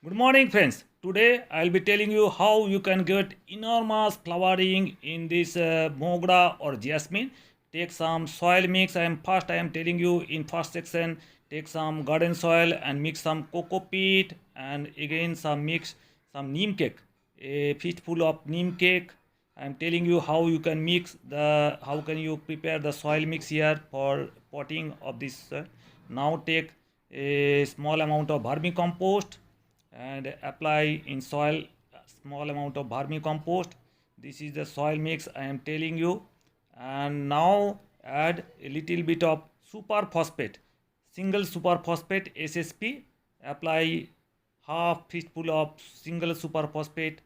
Good morning, friends. Today I'll be telling you how you can get enormous flowering in this mogra or jasmine. Take some soil mix. I am telling you in first section. Take some garden soil and mix some cocoa peat and again some neem cake. A fistful of neem cake. I am telling you how you can how can you prepare the soil mix here for potting of this. Now take a small amount of vermicompost and apply in soil a small amount of vermicompost. This is the soil mix I am telling you. And now add a little bit of superphosphate, single superphosphate SSP. Apply half fistful of single superphosphate,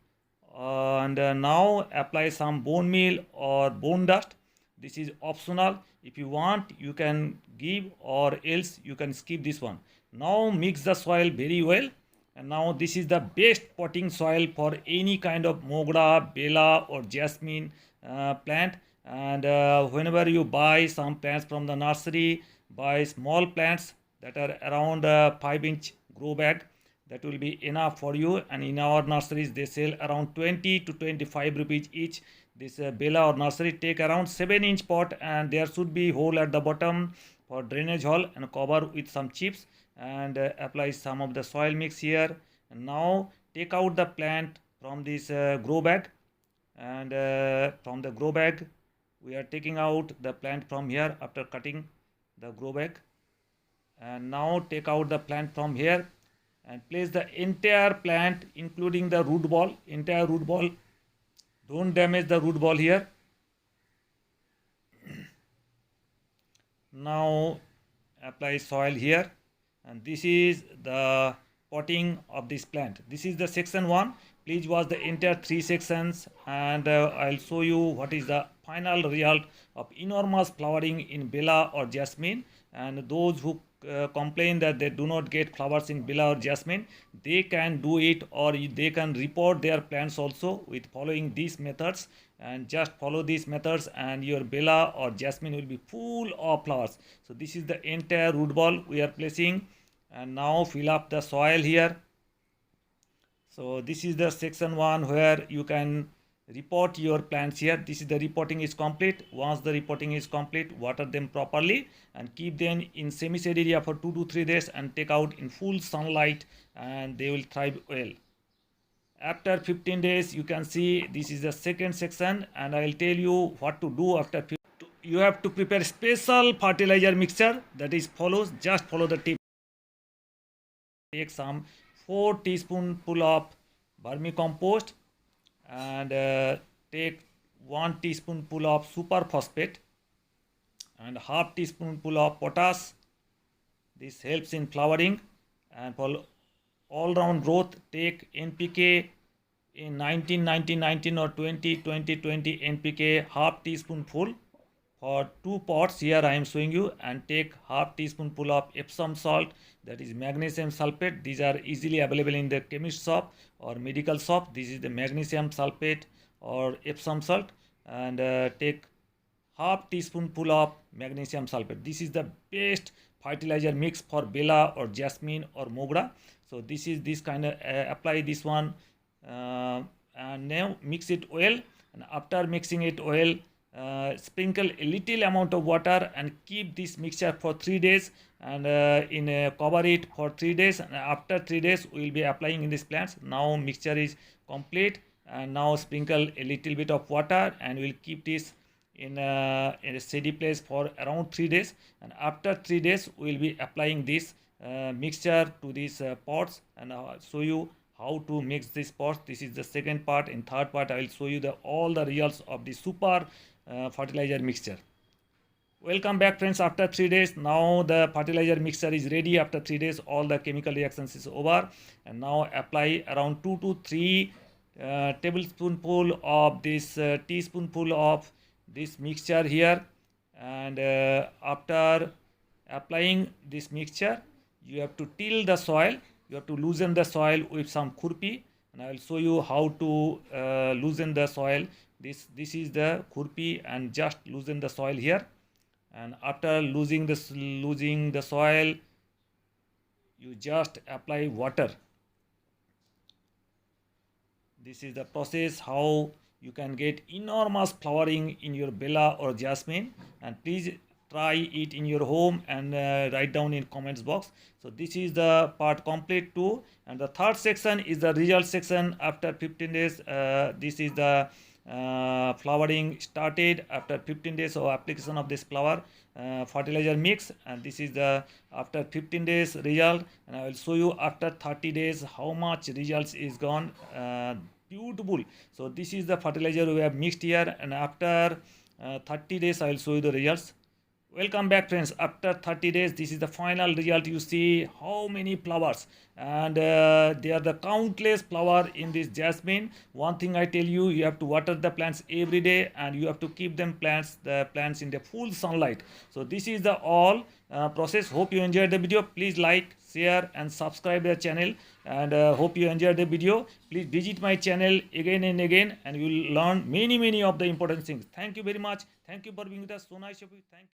and now apply some bone meal or bone dust. This is optional. If you want you can give, or else you can skip this one. Now mix the soil very well, and now this is the best potting soil for any kind of mogra, bela or jasmine plant. And whenever you buy some plants from the nursery, buy small plants that are around 5-inch grow bag. That will be enough for you. And in our nurseries they sell around 20 to 25 rupees each. This bela or nursery take around 7-inch pot, and there should be hole at the bottom for drainage hole, and cover with some chips, and apply some of the soil mix here. And now take out the plant from this grow bag, and from the grow bag we are taking out the plant from here after cutting the grow bag. And now take out the plant from here and place the entire plant including the root ball, entire root ball. Don't damage the root ball here. Now apply soil here, and this is the potting of this plant. This is the section 1. Please watch the entire 3 sections, and I'll show you what is the final result of enormous flowering in bela or jasmine. And those who complain that they do not get flowers in bela or jasmine, they can do it, or they can report their plants also with following these methods. And just follow these methods and your bela or jasmine will be full of flowers. So this is the entire root ball we are placing, and now fill up the soil here. So this is the section 1 where you can report your plants here. This is the repotting is complete. Once the repotting is complete, water them properly and keep them in semi-shade area for 2 to 3 days and take out in full sunlight, and they will thrive well. After 15 days you can see this is the second section, and I will tell you what to do after 15. You have to prepare special fertilizer mixture, that is follows, just follow the tip. Take some 4 teaspoonful of vermicompost, and take 1 teaspoonful of superphosphate and half teaspoonful of potash. This helps in flowering. And for all round growth, take NPK in 19 or 20 NPK, half teaspoonful for 2 pots. Here I am showing you. And take half teaspoonful of Epsom salt, that is magnesium sulfate. These are easily available in the chemist shop or medical shop. This is the magnesium sulfate or Epsom salt. And take half teaspoonful of magnesium sulfate. This is the best fertilizer mix for bela or jasmine or mogra. So this is this kind of apply this one, and now mix it well. And after mixing it well, sprinkle a little amount of water and keep this mixture for 3 days, and cover it for 3 days. And after 3 days we will be applying in these plants. Now mixture is complete, and now sprinkle a little bit of water and we'll keep this in a steady place for around 3 days. And after 3 days we will be applying this mixture to these pots, and show you how to mix this pots. This is the second part. In third part I will show you all the results of the super fertilizer mixture. Welcome back, friends, after 3 days. Now the fertilizer mixture is ready. After 3 days all the chemical reactions is over, and now apply around 2 to 3 tablespoonful of this teaspoonful of this mixture here. And after applying this mixture, you have to till the soil. You have to loosen the soil with some khurpi, and I will show you how to loosen the soil. This is the khurpi, and just loosen the soil here. And after losing the soil, you just apply water. This is the process how you can get enormous flowering in your bella or jasmine, and please try it in your home and write down in comments box. So this is the part complete too, and the third section is the result section after 15 days. This is the flowering started after 15 days of application of this flower fertilizer mix, and this is the after 15 days result, and I will show you after 30 days how much results is gone. Beautiful. So this is the fertilizer we have mixed here, and after 30 days I will show you the results. Welcome back friends. After 30 days, this is the final result. You see how many flowers, and there are the countless flower in this jasmine. One thing I tell you, you have to water the plants every day, and you have to keep the plants in the full sunlight. So this is the all process. Hope you enjoyed the video. Please like, share and subscribe the channel, and hope you enjoyed the video. Please visit my channel again and again, and you will learn many of the important things. Thank you very much. Thank you for being with us. So nice of you. Thank you.